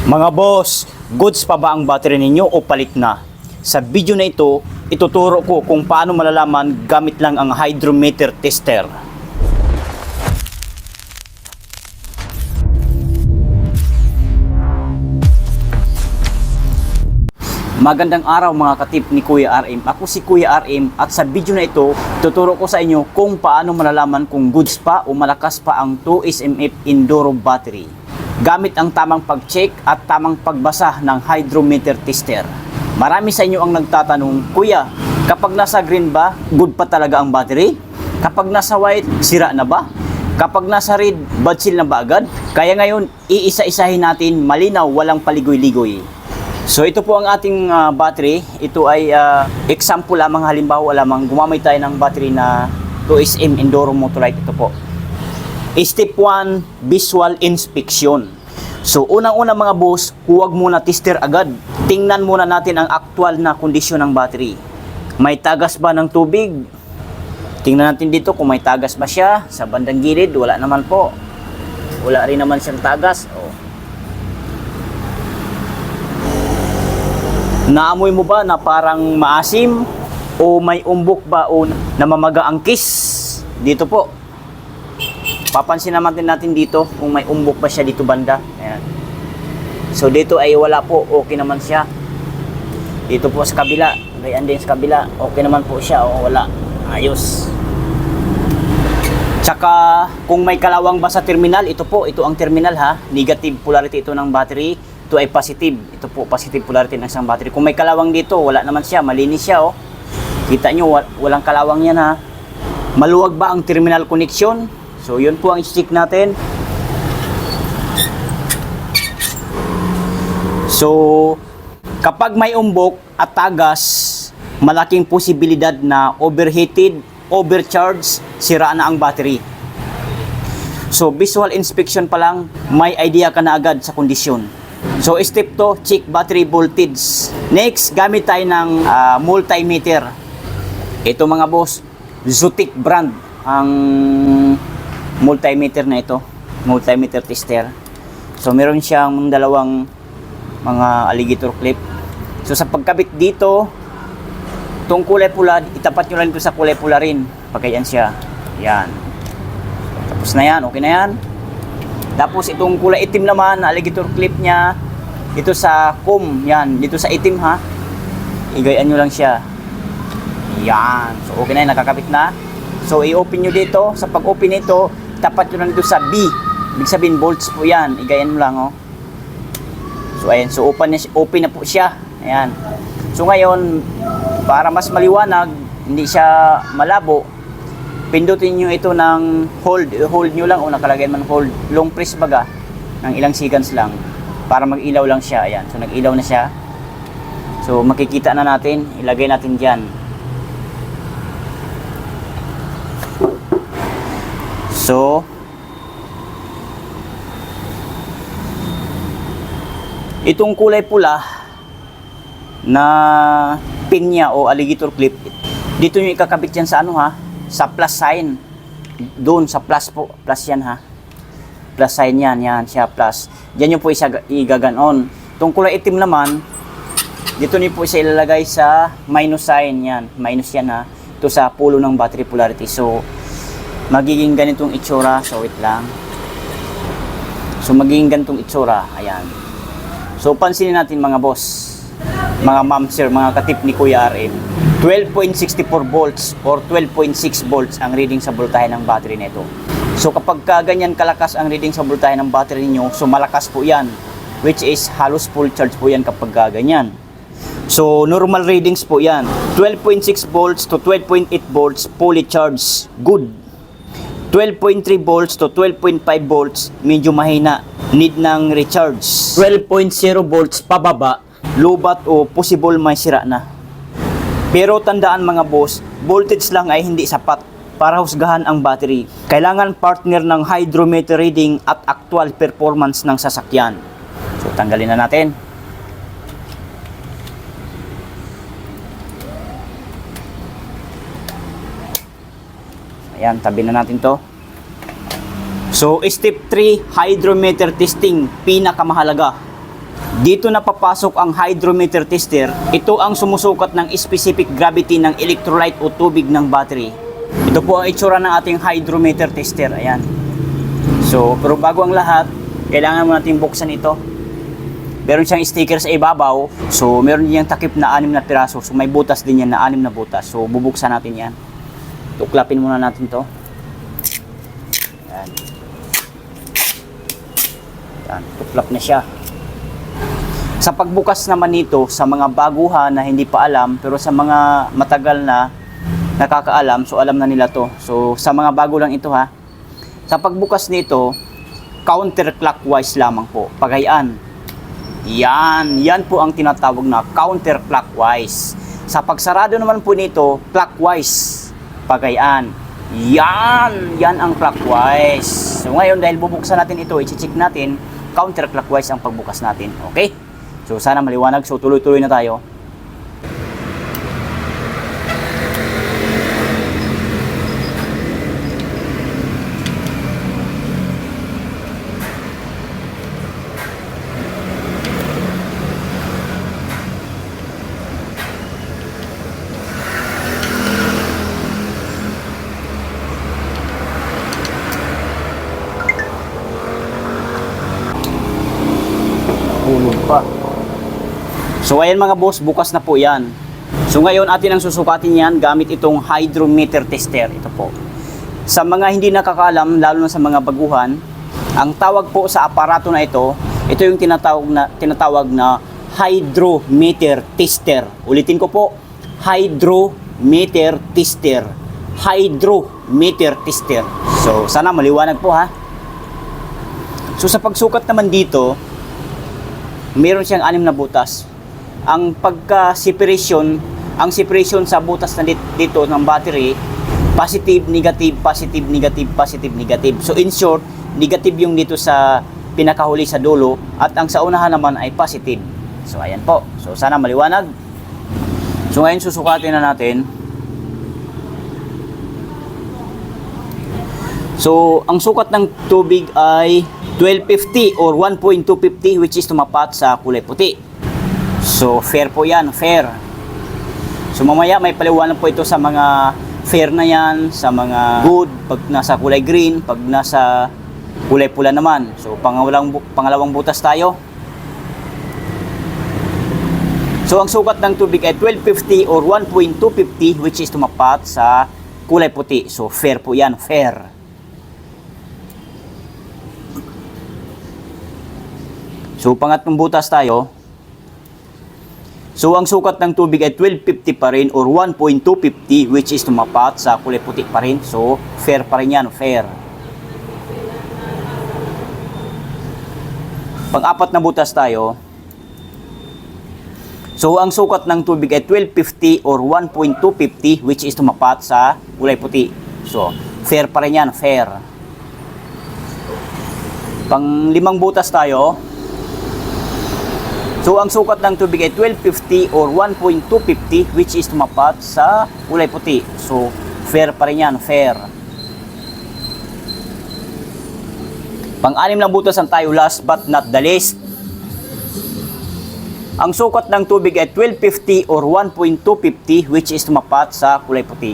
Mga boss, goods pa ba ang battery ninyo o palit na? Sa video na ito, ituturo ko kung paano malalaman gamit lang ang hydrometer tester. Magandang araw mga katip ni Kuya RM. Ako si Kuya RM at sa video na ito, tuturo ko sa inyo kung paano malalaman kung goods pa o malakas pa ang 2SMF Enduro battery gamit ang tamang pag-check at tamang pagbasa ng hydrometer tester. Marami sa inyo ang nagtatanong, Kuya, kapag nasa green ba, good pa talaga ang battery? Kapag nasa white, sira na ba? Kapag nasa red, bad seal na ba agad? Kaya ngayon, iisa-isahin natin malinaw, walang paligoy-ligoy. So ito po ang ating battery. Ito ay example lamang, halimbawa lamang gumamit tayo ng battery na 2SM Enduro Motorite. Ito po. Step 1, visual inspection. So unang-una mga boss, huwag muna tester agad. Tingnan muna natin ang actual na kondisyon ng battery. May tagas ba ng tubig? Tingnan natin dito kung may tagas ba siya. Sa bandang gilid, wala naman po. Wala rin naman siyang tagas. Naamoy mo ba na parang maasim? O may umbok ba o namamaga ang kiss? Dito po. Papansin natin dito kung may umbok ba siya dito banda. Ayan. So dito ay wala po. Okay naman siya. Dito po sa kabila. Gayan din sa kabila. Okay naman po siya. O wala. Ayos. Tsaka kung may kalawang ba sa terminal, ito po. Ito ang terminal ha. Negative polarity ito ng battery. Ito ay positive. Ito po, positive polarity ng isang battery. Kung may kalawang dito, wala naman siya. Malinis siya, oh. Kita nyo, walang kalawang yan, ha. Maluwag ba ang terminal connection? So, yun po ang i-check natin. So, kapag may umbok at tagas, malaking posibilidad na overheated, overcharged, sira na ang battery. So, visual inspection pa lang, may idea ka na agad sa kondisyon. So, step 2, check battery voltage. Next, gamit tayo ng multimeter. Ito mga boss, Zotic brand ang multimeter na ito. Multimeter tester. So, meron siyang dalawang mga alligator clip. So, sa pagkabit dito, itong kulay pula, itapat nyo lang ito sa kulay pula rin. Pagkayan siya. Yan. Tapos na yan, okay na yan. Tapos itong kulay itim naman, alligator clip niya, dito sa comb, yan, dito sa itim ha. Igayan nyo lang siya. Yan. So okay na yan, nakakabit na. So i-open nyo dito. Sa pag-open nito, tapat nyo lang dito sa B. Ibig sabihin, bolts po yan. Igayan mo lang, oh. So ayan, so open na po siya. Ayan. So ngayon, para mas maliwanag, hindi siya malabo, pindutin nyo ito ng hold. Hold nyo lang o nakalagay man hold. Long press baga ng ilang seconds lang para mag-ilaw lang siya. Ayan. So nag-ilaw na siya. So makikita na natin. Ilagay natin dyan. So itong kulay pula na pin niya o alligator clip, dito nyo ikakabit yan sa ano ha, sa plus sign. Doon sa plus po, plus yan ha. Plus sign yan, yan siya plus. Diyan nyo po igaganon. Itong kulay itim naman, dito nyo po isa ilalagay sa minus sign yan. Minus yan ha. Ito sa pulo ng battery polarity. So, magiging ganitong itsura. So, wait lang. So, magiging ganitong itsura. Ayan. So, pansinin natin mga boss, mga ma'am sir, mga katip ni Kuya RM. 12.64 volts or 12.6 volts ang reading sa voltahe ng battery nito. So kapag ganyan kalakas ang reading sa voltahe ng battery niyo, so malakas po yan, which is halos full charge po yan kapag ganyan. So normal readings po yan, 12.6 volts to 12.8 volts fully charged, good. 12.3 volts to 12.5 volts medyo mahina, need ng recharge. 12.0 volts pababa, lobat o possible may sira na. Pero tandaan mga boss, voltage lang ay hindi sapat para husgahan ang battery. Kailangan partner ng hydrometer reading at actual performance ng sasakyan. So tanggalin na natin. Ayan, tabi na natin to. So, step 3, hydrometer testing, pinakamahalaga. Dito na papasok ang hydrometer tester. Ito ang sumusukat ng specific gravity ng electrolyte o tubig ng battery. Ito po ang itsura ng ating hydrometer tester. Ayan. So, pero bago ang lahat, kailangan mo natin buksan ito. Meron siyang sticker sa ibabaw. So, meron diyang takip na 6 na piraso. So, may butas din yan na 6 na butas. So, bubuksan natin yan. Tuklapin muna natin to. Ayan. Ayan. Tuklap na siya. Sa pagbukas naman nito, sa mga baguhan na hindi pa alam, pero sa mga matagal na nakakaalam, so alam na nila to. So, sa mga bago lang ito ha. Sa pagbukas nito, counterclockwise lamang po. Pagayaan. Yan po ang tinatawag na counterclockwise. Sa pagsarado naman po nito, clockwise. Pagayaan. Yan ang clockwise. So ngayon, dahil bubuksan natin ito, i-check natin, counterclockwise ang pagbukas natin. Okay? So sana maliwanag. So tuloy-tuloy na tayo. Hulog pa. So ayan mga boss, bukas na po yan. So ngayon atin ang susukatin yan gamit itong hydrometer tester. Ito po. Sa mga hindi nakakaalam, lalo na sa mga baguhan, ang tawag po sa aparato na ito yung tinatawag na hydrometer tester. Ulitin ko po, hydrometer tester. Hydrometer tester. So sana maliwanag po ha. So sa pagsukat naman dito, meron siyang 6 na butas. Ang pagka-separation, ang separation sa butas na dito ng battery, positive, negative, positive, negative, positive, negative. So in short, negative yung dito sa pinakahuli sa dulo at ang sa unahan naman ay positive. So ayan po. So sana maliwanag. So ngayon susukatin na natin. So ang sukat ng tubig ay 1250 or 1.250 which is tumapat sa kulay puti. So, fair po yan, fair. So, mamaya may paliwanag po ito sa mga fair na yan, sa mga good, pag nasa kulay green, pag nasa kulay pula naman. So, pangalawang butas tayo. So, ang sukat ng tubig ay 1250 or 1.250 which is tumapat sa kulay puti. So, fair po yan, fair. So, pangatlong butas tayo. So, ang sukat ng tubig ay 1250 pa rin or 1.250 which is tumapat sa kulay puti pa rin. So, fair pa rin yan, fair. Pang-apat na butas tayo. So, ang sukat ng tubig ay 1250 or 1.250 which is tumapat sa kulay puti. So, fair pa rin yan, fair. Pang-limang butas tayo. So, ang sukat ng tubig ay 1250 or 1.250 which is tumapat sa kulay puti. So, fair pa rin yan, fair. Pang-anim na butasan tayo, last but not the least. Ang sukat ng tubig ay 1250 or 1.250 which is tumapat sa kulay puti.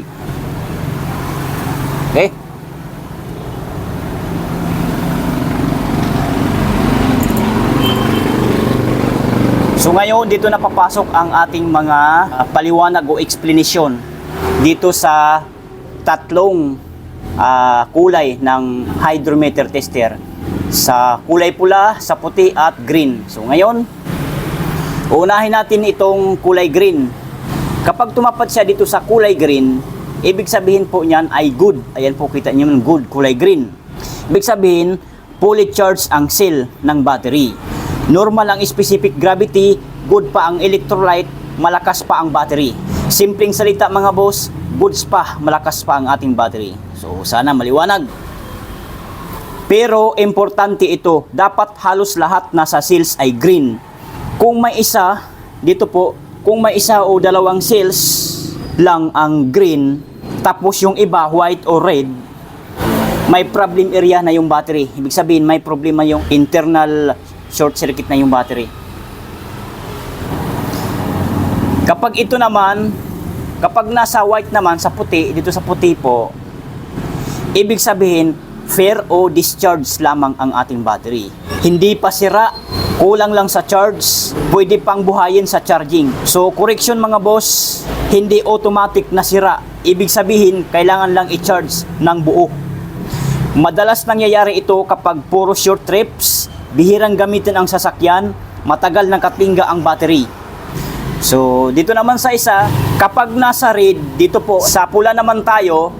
Okay? So ngayon, dito na papasok ang ating mga paliwanag o explanation dito sa tatlong kulay ng hydrometer tester. Sa kulay pula, sa puti at green. So ngayon, uunahin natin itong kulay green. Kapag tumapat siya dito sa kulay green, ibig sabihin po niyan ay good. Ayan po, kita niyo yung good, kulay green. Ibig sabihin, fully charged ang cell ng battery. Normal ang specific gravity, good pa ang electrolyte, malakas pa ang battery. Simpleng salita mga boss, goods pa, malakas pa ang ating battery. So sana maliwanag. Pero importante ito, dapat halos lahat nasa cells ay green. Kung may isa, dito po, kung may isa o dalawang cells lang ang green, tapos yung iba white o red, may problem area na yung battery. Ibig sabihin may problema yung internal short circuit na yung battery. Kapag ito naman, kapag nasa white naman, sa puti, dito sa puti po, ibig sabihin, fair o discharge lamang ang ating battery. Hindi pa sira, kulang lang sa charge, pwede pang buhayin sa charging. So, correction mga boss, hindi automatic na sira. Ibig sabihin, kailangan lang i-charge ng buo. Madalas nangyayari ito kapag puro short trips, bihirang gamitin ang sasakyan, matagal nakatingga ang battery. So, dito naman sa isa, kapag nasa red, dito po, sa pula naman tayo,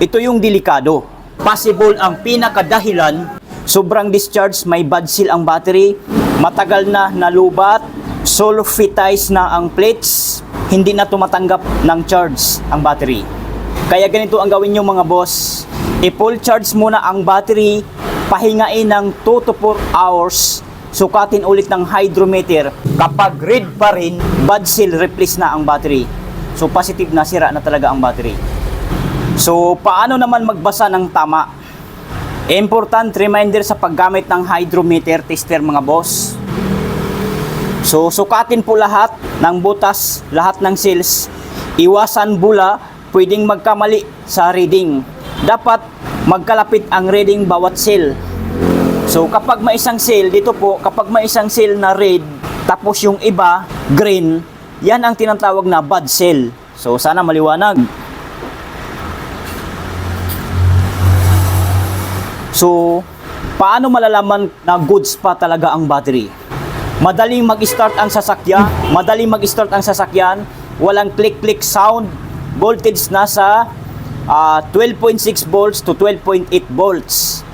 ito yung delikado. Possible ang pinakadahilan, sobrang discharge, may bad seal ang battery, matagal na nalubat, sulfitize na ang plates, hindi na tumatanggap ng charge ang battery. Kaya ganito ang gawin nyo mga boss, i-full charge muna ang battery, pahingain ng 2 to 4 hours, sukatin ulit ng hydrometer. Kapag red pa rin, bad seal, replace na ang battery. So positive na, sira na talaga ang battery. So paano naman magbasa ng tama? Important reminder sa paggamit ng hydrometer tester mga boss. So sukatin po lahat ng butas, lahat ng seals. Iwasan bula, pwedeng magkamali sa reading. Dapat magkalapit ang reading bawat seal. So kapag may isang seal, dito po, kapag may isang seal na red, tapos yung iba, green, yan ang tinatawag na bad seal. So sana maliwanag. So, paano malalaman na goods pa talaga ang battery? Madaling mag-start ang sasakyan, walang click-click sound, voltage nasa 12.6 volts to 12.8 volts.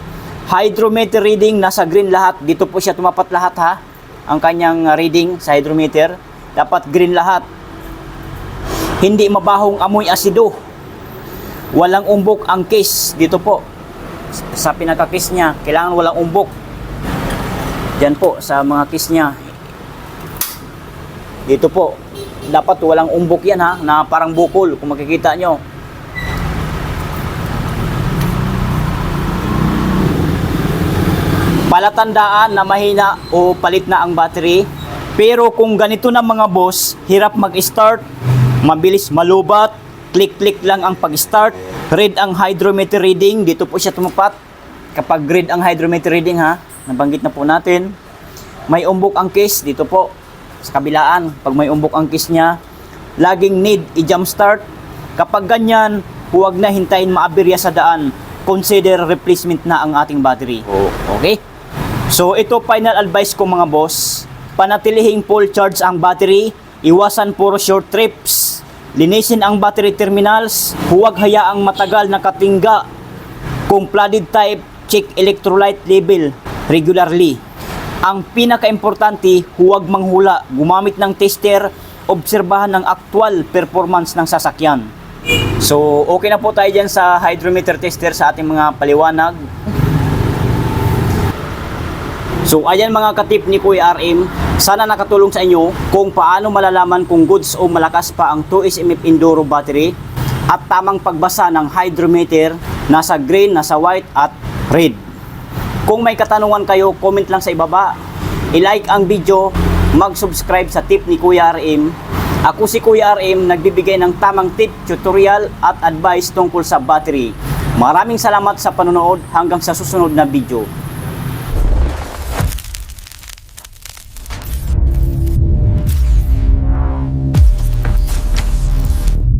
Hydrometer reading nasa green lahat. Dito po siya tumapat lahat ha. Ang kanyang reading sa hydrometer. Dapat green lahat. Hindi mabahong amoy asido. Walang umbok ang case. Dito po. Sa pinaka-case niya. Kailangan walang umbok. Diyan po sa mga case niya. Dito po. Dapat walang umbok yan ha. Na parang bukol. Kung makikita nyo. Palatandaan na mahina o palit na ang battery. Pero kung ganito na mga boss, hirap mag-start, mabilis malubat, click-click lang ang pag-start, red ang hydrometer reading, dito po siya tumapat. Kapag red ang hydrometer reading ha, nabanggit na po natin. May umbok ang case, dito po, sa kabilaan. Pag may umbok ang case niya, laging need i-jump start. Kapag ganyan, huwag na hintayin maaberya sa daan. Consider replacement na ang ating battery. Okay? So ito final advice ko mga boss, panatilihing full charge ang battery, iwasan puro short trips, linisin ang battery terminals, huwag hayaang matagal nakatingga. Kung flooded type, check electrolyte level regularly. Ang pinaka-importante, huwag manghula, gumamit ng tester, obserbahan ng actual performance ng sasakyan. So okay na po tayo dyan sa hydrometer tester sa ating mga paliwanag. So ayan mga katip ni Kuya RM, sana nakatulong sa inyo kung paano malalaman kung goods o malakas pa ang 2SMF Enduro battery at tamang pagbasa ng hydrometer, nasa green, nasa white at red. Kung may katanungan kayo, comment lang sa ibaba, i-like ang video, mag-subscribe sa tip ni Kuya RM. Ako si Kuya RM, nagbibigay ng tamang tip, tutorial at advice tungkol sa battery. Maraming salamat sa panonood, hanggang sa susunod na video.